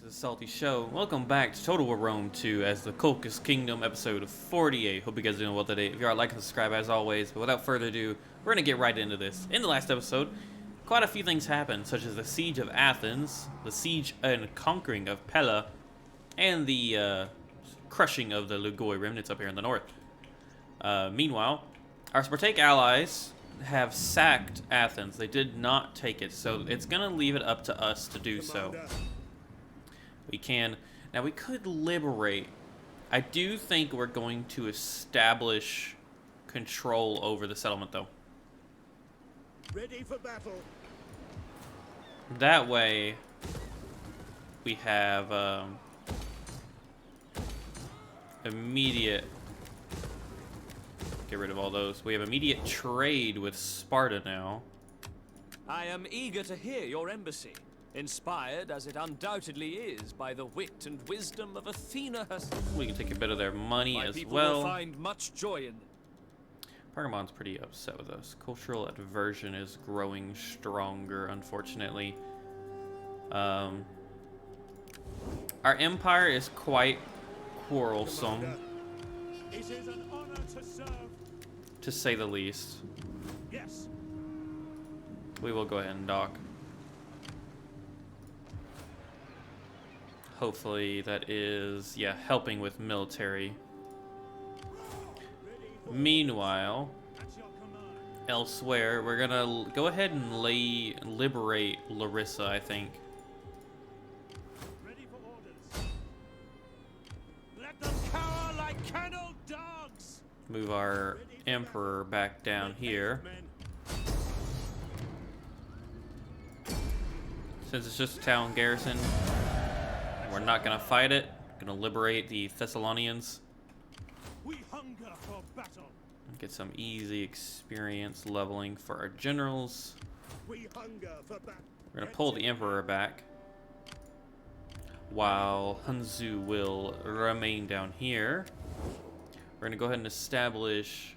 is SalttyShow. Welcome back to Total War Rome 2 as the Kolkhis Kingdom episode 48. Hope you guys are doing well today. If you are, like and subscribe as always. But without further ado, we're going to get right into this. In the last episode, quite a few things happened, such as the siege of Athens, the siege and conquering of Pella, and the crushing of the Lugoi remnants up here in the north. Meanwhile, our Spartaic allies have sacked Athens. They did not take it, so it's going to leave it up to us to do so. We can. Now, we could liberate. I do think we're going to establish control over the settlement, though. Ready for battle. That way, we have immediate... Get rid of all those. We have immediate trade with Sparta now. I am eager to hear your embassy, inspired as it undoubtedly is by the wit and wisdom of Athena herself. We can take a bit of their money My as people well. will find much joy in them. Pergamon's pretty upset with us. Cultural aversion is growing stronger, unfortunately. Our empire is quite quarrelsome, It is an honor to serve. to say the least. Yes. We will go ahead and dock. Hopefully that is, yeah, helping with military. Meanwhile, At your command. elsewhere, we're gonna go ahead and liberate Larissa, I think. Ready for orders. Let them cower like kennel dogs. Move our emperor back down here. Men. Since it's just a town garrison, we're not gonna fight it. Gonna liberate the Thessalonians. We hunger for battle. Get some easy experience leveling for our generals. We hunger for battle. We're gonna pull the emperor back, while Hunzu will remain down here. We're gonna go ahead and establish.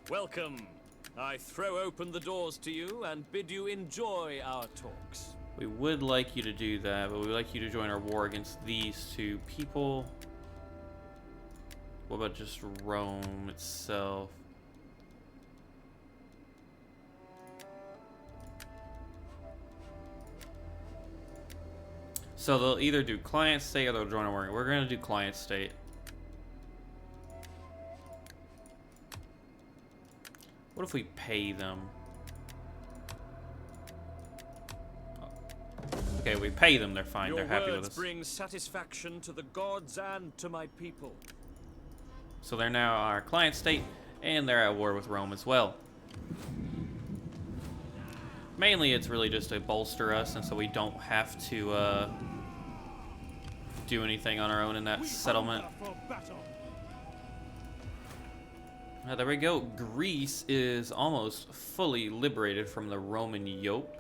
Welcome. I throw open the doors to you and bid you enjoy our talks. We would like you to do that, but we would like you to join our war against these two people. What about just Rome itself? So they'll either do client state or they'll join our war. We're going to do client state. What if we pay them? Okay, we pay them, they're fine, Your they're happy with words us. bring satisfaction to the gods and to my people. So they're now our client state, and they're at war with Rome as well. Mainly it's really just to bolster us, and so we don't have to do anything on our own in that We settlement. hunger for battle. There we go. Greece is almost fully liberated from the Roman yoke.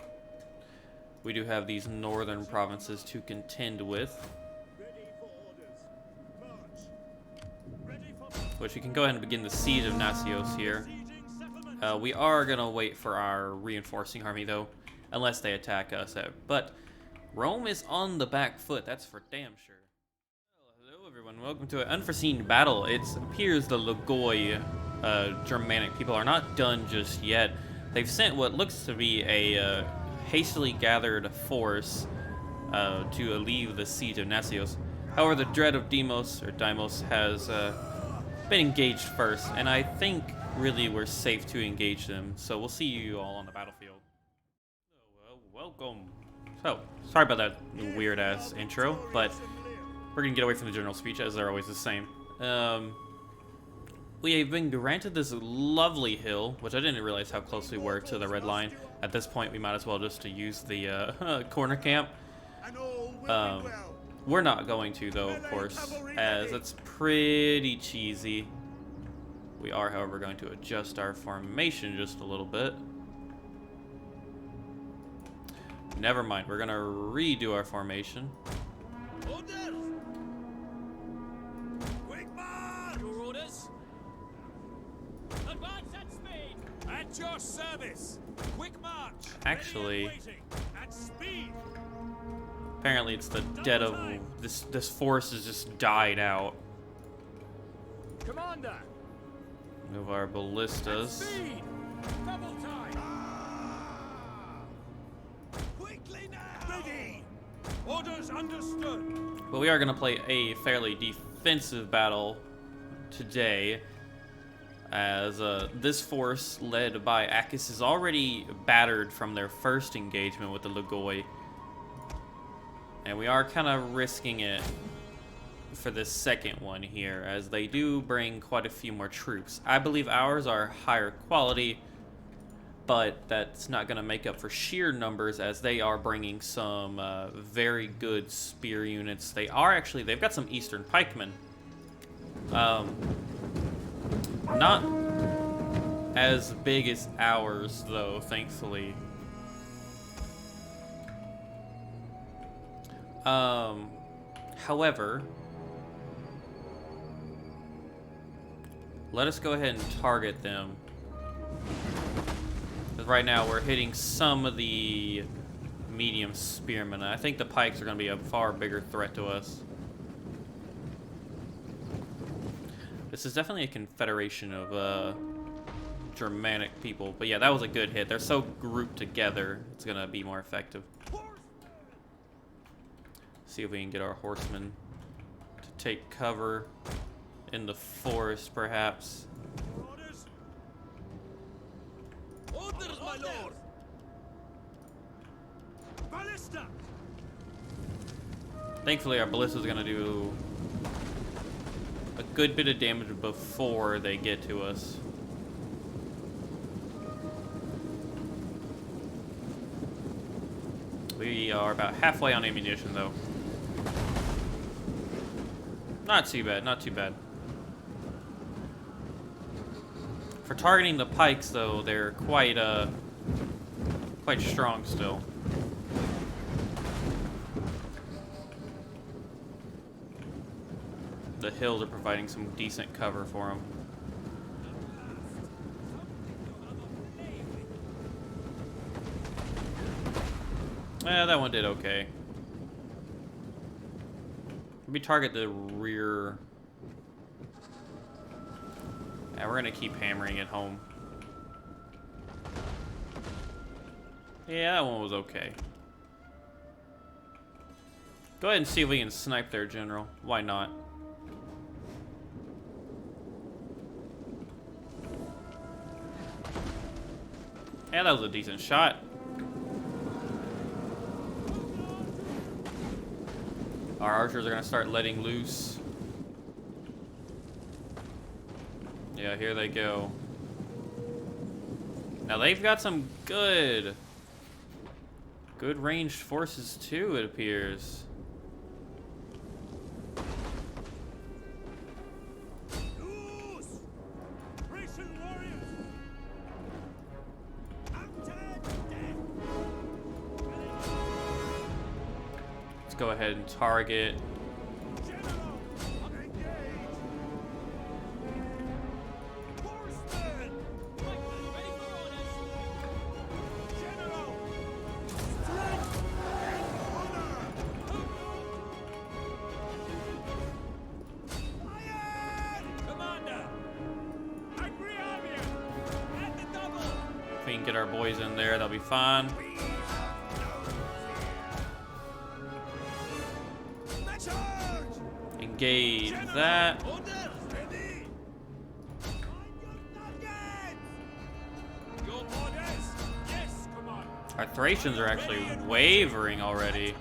We do have these northern provinces to contend with, Ready for orders. March. Ready for battle. which we can go ahead and begin the siege of Nasios here. Sieging settlement. We are going to wait for our reinforcing army, though, unless they attack us. But Rome is on the back foot, that's for damn sure. Well, hello, everyone. Welcome to an unforeseen battle. It appears the Lugoi Germanic people are not done just yet. They've sent what looks to be a hastily gathered force to alleviate the siege of Nasios. However, the dread of Deimos has been engaged first, and I think really we're safe to engage them. So we'll see you all on the battlefield. So, welcome. So, sorry about that weird ass intro, but we're gonna get away from the general speech as they're always the same. We have been granted this lovely hill, which I didn't realize how close we were to the red line. At this point, we might as well just to use the corner camp. And all will be well. We're not going to, though, of course, as it's pretty cheesy. We are, however, going to adjust our formation just a little bit. Never mind, we're gonna redo our formation. Orders. Quick march. Your orders? Advance at speed. At your service. Quick march. Actually, Ready and waiting. At speed. Apparently it's the dead of this force has just died out. Commander! Move our ballistas. Speed! Double time! Quickly now! Ready! Orders understood! But we are going to play a fairly defensive battle today, as this force led by Akis is already battered from their first engagement with the Lugoi. And we are kind of risking it for this second one here, as they do bring quite a few more troops. I believe ours are higher quality, but that's not going to make up for sheer numbers, as they are bringing some very good spear units. They've got some Eastern pikemen. Not as big as ours, though, thankfully. However, let us go ahead and target them. Because right now we're hitting some of the medium spearmen. I think the pikes are going to be a far bigger threat to us. This is definitely a confederation of Germanic people. But yeah, that was a good hit. They're so grouped together, it's going to be more effective. See if we can get our horsemen to take cover in the forest, perhaps. Orders! Orders, my lord! Ballista! Thankfully, our ballista is going to do a good bit of damage before they get to us. We are about halfway on ammunition, though. Not too bad, not too bad. For targeting the pikes, though, they're quite strong still. The hills are providing some decent cover for them. Yeah, that one did okay. Maybe target the rear. Yeah, we're gonna keep hammering it home. Yeah, that one was okay. Go ahead and see if we can snipe their general. Why not? Yeah, that was a decent shot. Our archers are going to start letting loose. Yeah, here they go. Now they've got some good ranged forces too, it appears. Go ahead and target. If we can get our boys in there, that'll be fine. Engage that. Our Thracians are actually wavering already.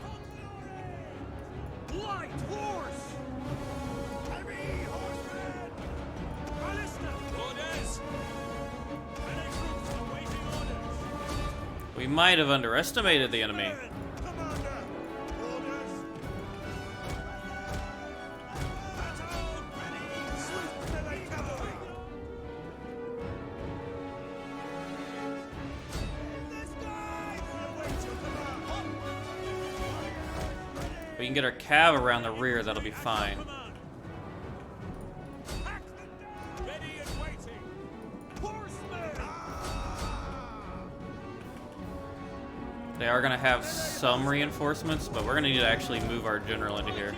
We might have underestimated the enemy. We can get our cav around the rear, that'll be fine. They are going to have some reinforcements, but we're going to need to actually move our general into here.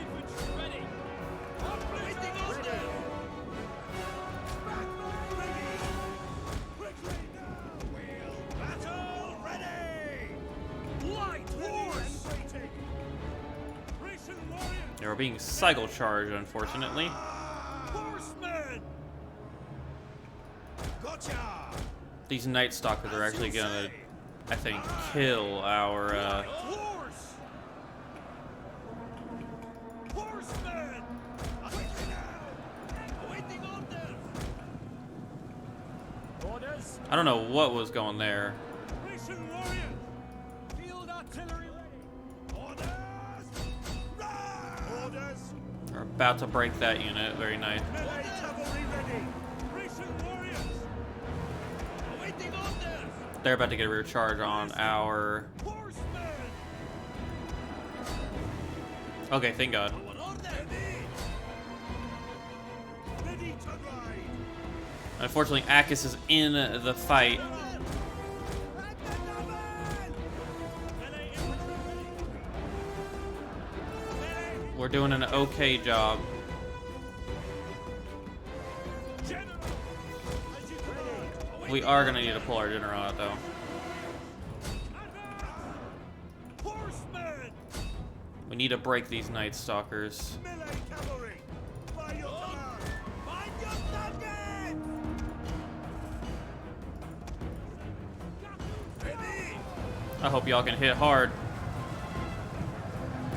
They were being cycle charged, unfortunately. Horsemen! Gotcha! These Night Stalkers are actually going to, I think, kill our... Horse! Horsemen! Awaiting orders! I don't know what was going there. Operation Warrior! Field artillery ready! Orders! Run! Orders! We're about to break that unit. Very nice. Melee cavalry ready! Operation Warriors! Awaiting orders! They're about to get a rear charge on our... Horsemen! Okay, thank God. Ready to ride! Unfortunately, Akis is in the fight. We're doing an okay job. We are going to need to pull our general out, though. Horsemen! We need to break these Night Stalkers. Melee cavalry! By your command! Find your target! Ready! I hope y'all can hit hard.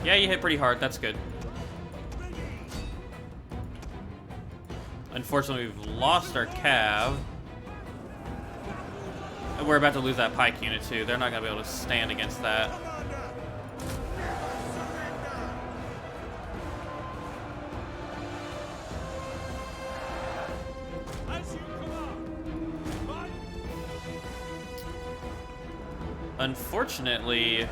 Yeah, you hit pretty hard. That's good. Ready! Unfortunately, we've lost our cav. And we're about to lose that pike unit, too. They're not going to be able to stand against that. Commander! Surrender! As you command! Fight! Unfortunately,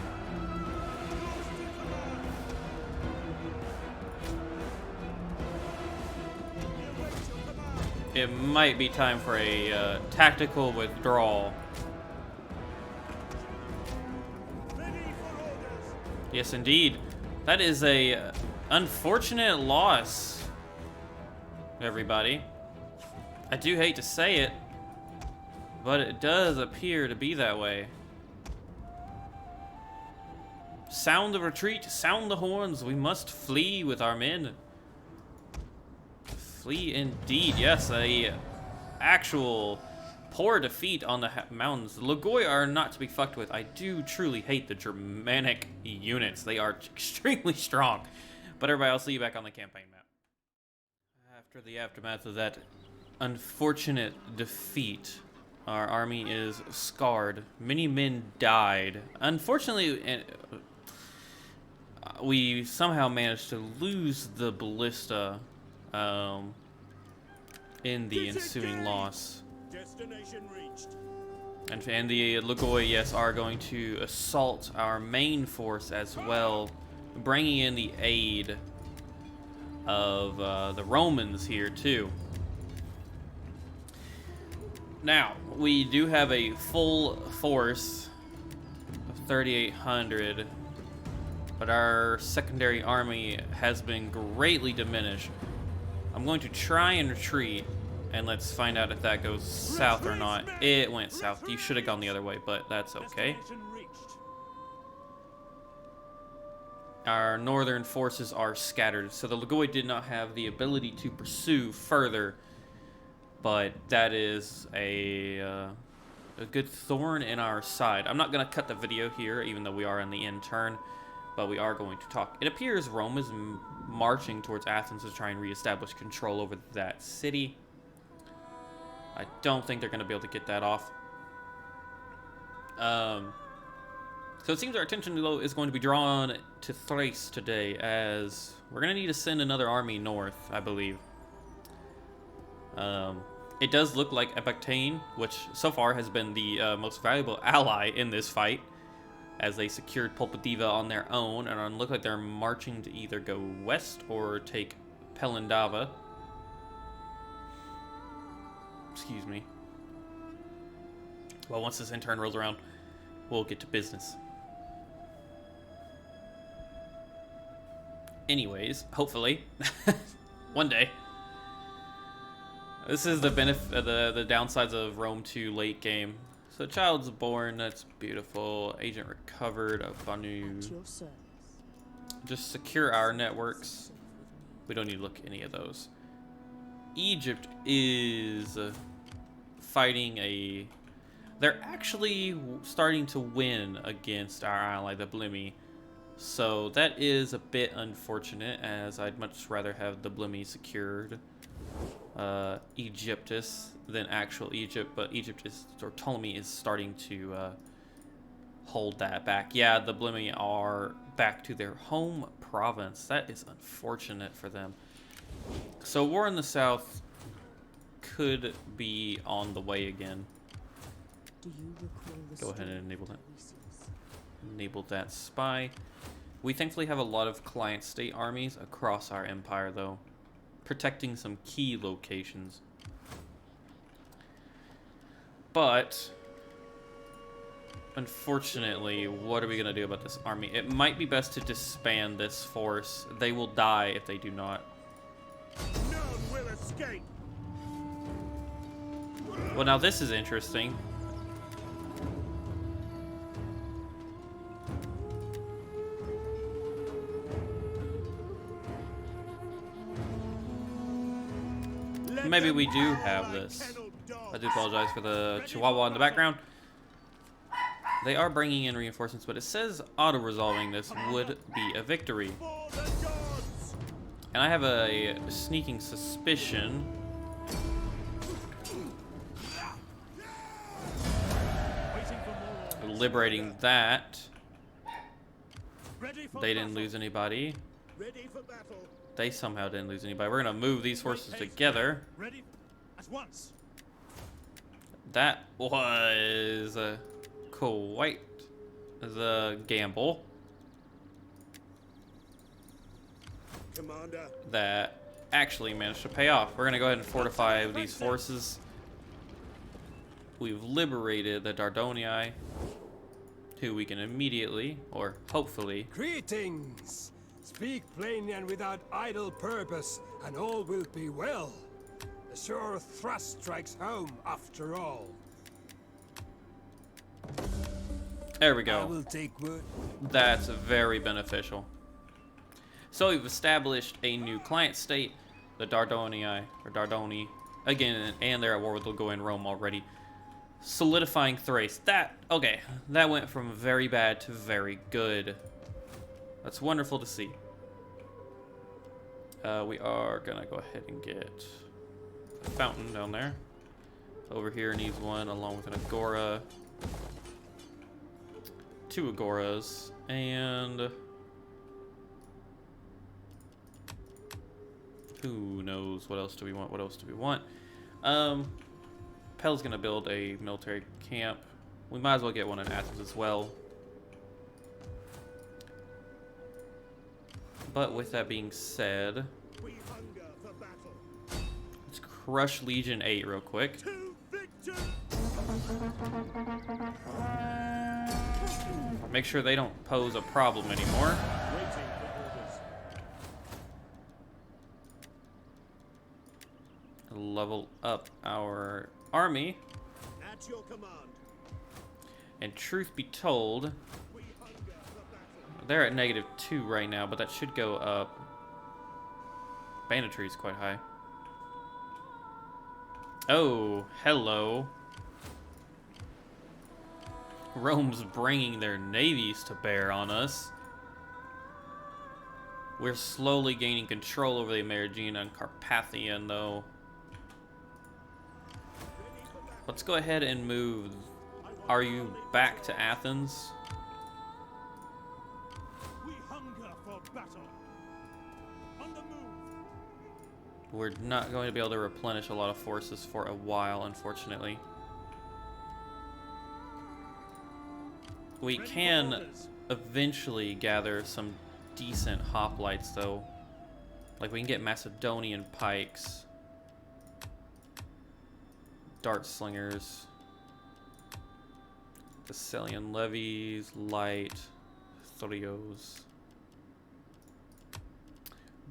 it might be time for a tactical withdrawal. Ready for orders! Yes, indeed. That is a unfortunate loss, everybody. I do hate to say it, but it does appear to be that way. Sound the retreat, sound the horns. We must flee with our men. Flee indeed. Yes, a actual poor defeat on the mountains. The Logoi are not to be fucked with. I do truly hate the Germanic units. They are extremely strong. But everybody, I'll see you back on the campaign map. After the aftermath of that unfortunate defeat, our army is scarred. Many men died. Unfortunately, we somehow managed to lose the ballista in the ensuing loss. Destination reached. And the Logoi, yes, are going to assault our main force as well, bringing in the aid of the Romans here too. Now, we do have a full force of 3,800, but our secondary army has been greatly diminished. I'm going to try and retreat, and let's find out if that goes south or not. It went south. You should have gone the other way, but that's okay. Destination reached. Our northern forces are scattered, so the Logoi did not have the ability to pursue further, but that is a good thorn in our side. I'm not going to cut the video here, even though we are in the end turn, but we are going to talk. It appears Rome is marching towards Athens to try and reestablish control over that city. I don't think they're going to be able to get that off. So it seems our attention is going to be drawn to Thrace today, as we're going to need to send another army north, I believe. It does look like Epictane, which so far has been the most valuable ally in this fight, as they secured Pulpadiva on their own, and look like they're marching to either go west or take Pelindava. Excuse me. Well, once this intern rolls around, we'll get to business. Anyways, hopefully. One day. This is the benefit, the downsides of Rome 2 late game. So child's born, that's beautiful. Agent recovered, a Banu. Just secure our networks. We don't need to look at any of those. Egypt is fighting a... They're actually starting to win against our ally, the Blimmy. So that is a bit unfortunate, as I'd much rather have the Blimmy secured Egyptus than actual Egypt. But Egypt is, or Ptolemy is starting to hold that back. Yeah, the Blimmy are back to their home province. That is unfortunate for them. So war in the south could be on the way again. Go ahead and enable that. Enable that spy. We thankfully have a lot of client state armies across our empire, though, protecting some key locations. But unfortunately, what are we gonna do about this army? It might be best to disband this force. They will die if they do not. None will escape. Well, now this is interesting. Maybe we do have this. I do apologize for the chihuahua in the background. They are bringing in reinforcements, but it says auto-resolving this would be a victory. And I have a sneaking suspicion liberating that they didn't lose anybody. They somehow didn't lose anybody. We're gonna move these forces together. Ready at once. That was quite the gamble. Commander. That actually managed to pay off. We're gonna go ahead and fortify these forces. We've liberated the Dardonii, who we can immediately, or hopefully... Greetings! Speak plainly and without idle purpose, and all will be well. The sure thrust strikes home, after all. There we I go. will take word. That's very beneficial. So we've established a new client state, the Dardonii, or Dardoni, again, and they're at war with Lugo and Rome already. Solidifying Thrace. Okay, that went from very bad to very good. That's wonderful to see. We are gonna go ahead and get a fountain down there. Over here needs one along with an agora. 2 agoras, and who knows what else do we want? What else do we want? Pel's gonna build a military camp. We might as well get one in Athens as well. But with that being said, We hunger for battle. let's crush Legion 8 real quick. To victory. Make sure they don't pose a problem anymore. Waiting for orders. Level up our army. At your command. And truth be told, We hunger for battle. they're at -2 right now, but that should go up. Banditry is quite high. Oh, hello. Rome's bringing their navies to bear on us. We're slowly gaining control over the Emergine and Carpathian, though. Let's go ahead and move. Are you back to Athens? We hunger for battle. On the move. We're not going to be able to replenish a lot of forces for a while, unfortunately. We can eventually gather some decent hoplites, though. Like, we can get Macedonian pikes, dart slingers, Thessalian levies, light, thorios.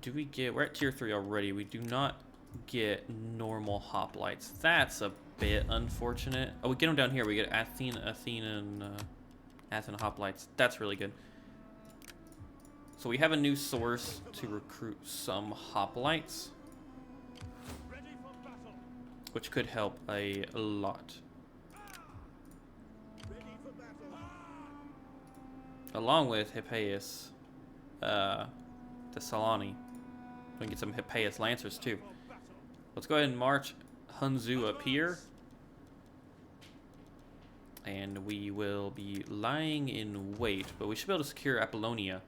do we get... We're at tier 3 already. We do not get normal hoplites. That's a bit unfortunate. Oh, we get them down here. We get Athena hoplites. That's really good. So we have a new source to recruit some hoplites, which could help a lot. Along with Hippeus, the Salani. We can get some Hippeus Lancers too. Let's go ahead and march Hunzu up here. And we will be lying in wait, but we should be able to secure Apollonia.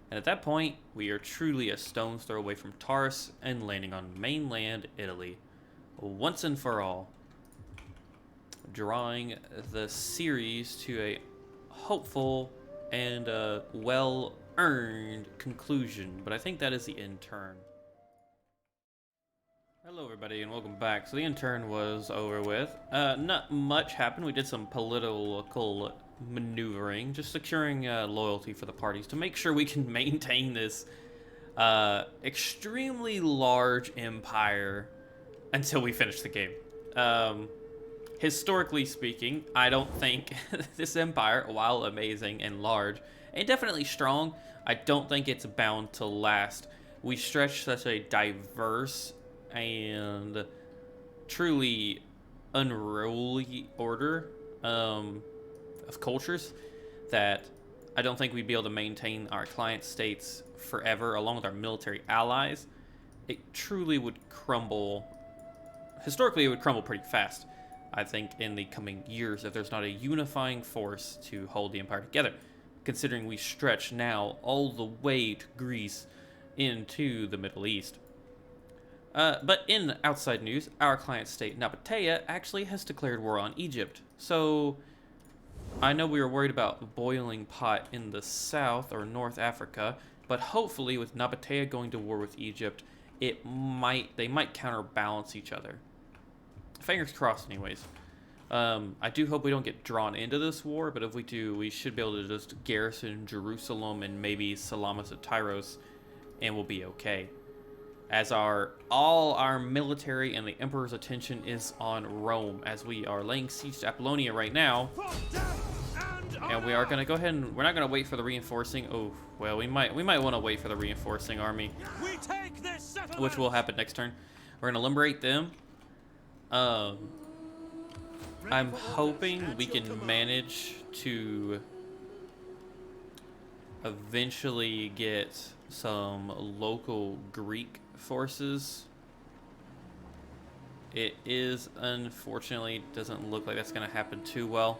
And at that point, we are truly a stone's throw away from Tars and landing on mainland Italy. Once and for all. Drawing the series to a hopeful and well-earned conclusion. But I think that is the intern. Hello everybody and welcome back. So the intern was over with. Not much happened. We did some political maneuvering, just securing loyalty for the parties to make sure we can maintain this extremely large empire until we finish the game. Historically speaking, I don't think this empire, while amazing and large and definitely strong, I don't think it's bound to last. We stretch such a diverse and truly unruly order of cultures that I don't think we'd be able to maintain our client states forever along with our military allies. It truly would crumble. Historically, it would crumble pretty fast, I think, in the coming years if there's not a unifying force to hold the empire together, considering we stretch now all the way to Greece into the Middle East. But in outside news, our client state, Nabatea, actually has declared war on Egypt. So I know we were worried about the boiling pot in the south or North Africa, but hopefully with Nabatea going to war with Egypt, they might counterbalance each other. Fingers crossed anyways. I do hope we don't get drawn into this war, but if we do, we should be able to just garrison Jerusalem and maybe Salamis of Tyros, and we'll be okay. As all our military and the Emperor's attention is on Rome, as we are laying siege to Apollonia right now. And we are going to go ahead and we're not going to wait for the reinforcing. Oh, well, we might want to wait for the reinforcing army, which will happen next turn. We're going to liberate them. I'm hoping we can manage to eventually get some local Greek forces. It is, unfortunately, doesn't look like that's going to happen too well.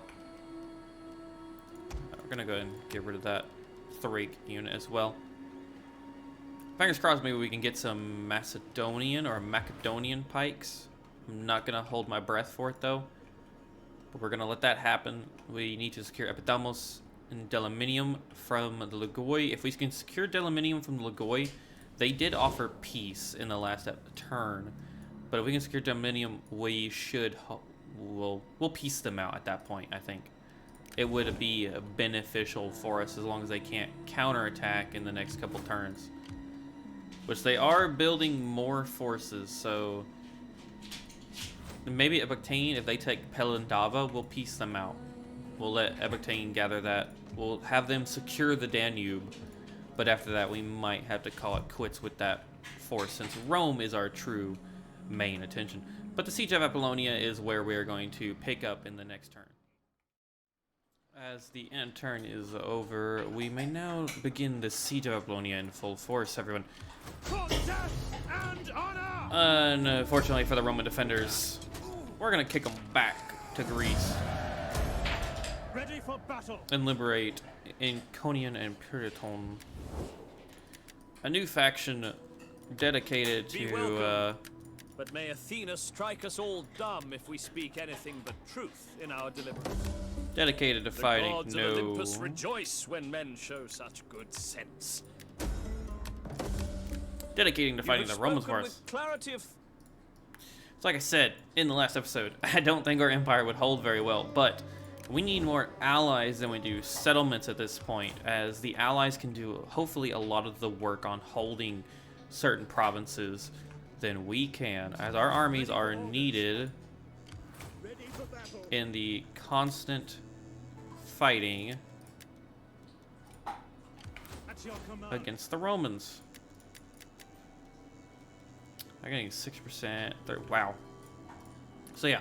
We're going to go ahead and get rid of that Thraik unit as well. Fingers crossed maybe we can get some Macedonian pikes. I'm not going to hold my breath for it though. But we're going to let that happen. We need to secure Epidamos and Delaminium from the Logoi. If we can secure Delaminium from the Logoi, they did offer peace in the last turn. But if we can secure Delaminium, we should we'll peace them out at that point, I think. It would be beneficial for us as long as they can't counterattack in the next couple turns. Which they are building more forces, so maybe Epictane, if they take Pelindava, we'll peace them out. We'll let Epictane gather that. We'll have them secure the Danube. But after that, we might have to call it quits with that force, since Rome is our true main attention. But the Siege of Apollonia is where we are going to pick up in the next turn. As the end turn is over, we may now begin the Siege of Apollonia in full force, everyone. Unfortunately for the Roman defenders, we're going to kick them back to Greece. Ready for battle. And liberate Iconium and Puriton. A new faction dedicated to... But may Athena strike us all dumb if we speak anything but truth in our deliverance. Dedicated to fighting. The gods of Olympus rejoice when men show such good sense. Dedicating to fighting the Romans for us. Clarity of... It's like I said in the last episode, I don't think our empire would hold very well, but we need more allies than we do settlements at this point, as the allies can do hopefully a lot of the work on holding certain provinces than we can, as our armies are needed in the constant fighting against the Romans. I'm getting 6%. Wow. So yeah.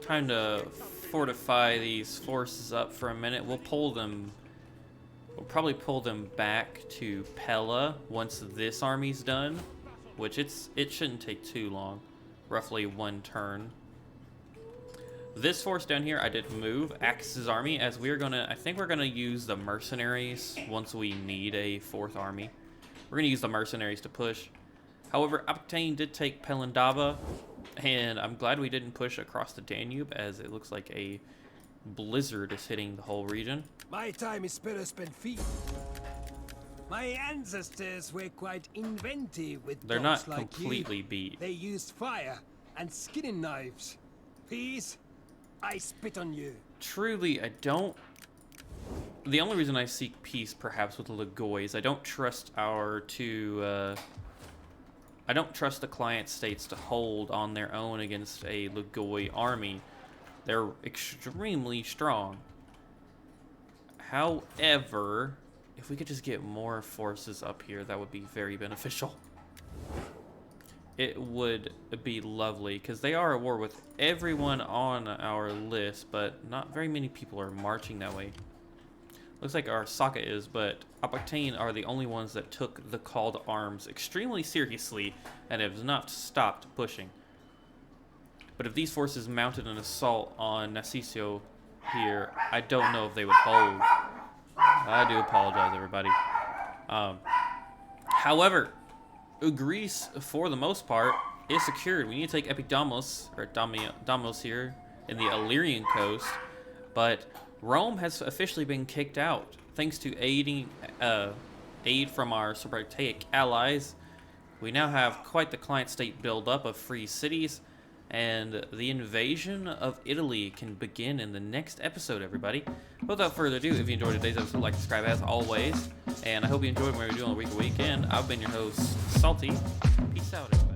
Time to fortify these forces up for a minute. We'll probably pull them back to Pella once this army's done, which it shouldn't take too long. Roughly 1 turn. This force down here I did move, Axis' army, as I think we're gonna use the mercenaries once we need a 4th army. We're gonna use the mercenaries to push. However, Aptane did take Pelindaba, and I'm glad we didn't push across the Danube, as it looks like a blizzard is hitting the whole region. My time is better spent feet. My ancestors were quite inventive with They're dogs not like completely you. beat. They used fire and skinning knives. Peace, I spit on you. Truly, I don't... The only reason I seek peace, perhaps, with the Lagoi is I don't trust I don't trust the client states to hold on their own against a Lagoi army. They're extremely strong. However, if we could just get more forces up here, that would be very beneficial. It would be lovely, because they are at war with everyone on our list, but not very many people are marching that way. Looks like our Saka is, but Apactane are the only ones that took the call to arms extremely seriously and have not stopped pushing. But if these forces mounted an assault on Narcisio here, I don't know if they would hold. I do apologize, everybody. However, Greece, for the most part, is secured. We need to take Epidamos, or Damos here, in the Illyrian coast, but Rome has officially been kicked out, thanks to aid from our Spartaic allies. We now have quite the client state build-up of free cities, and the invasion of Italy can begin in the next episode, everybody. Without further ado, if you enjoyed today's episode, like, subscribe as always, and I hope you enjoyed what we're doing on the weekend. I've been your host, Salty. Peace out, everybody.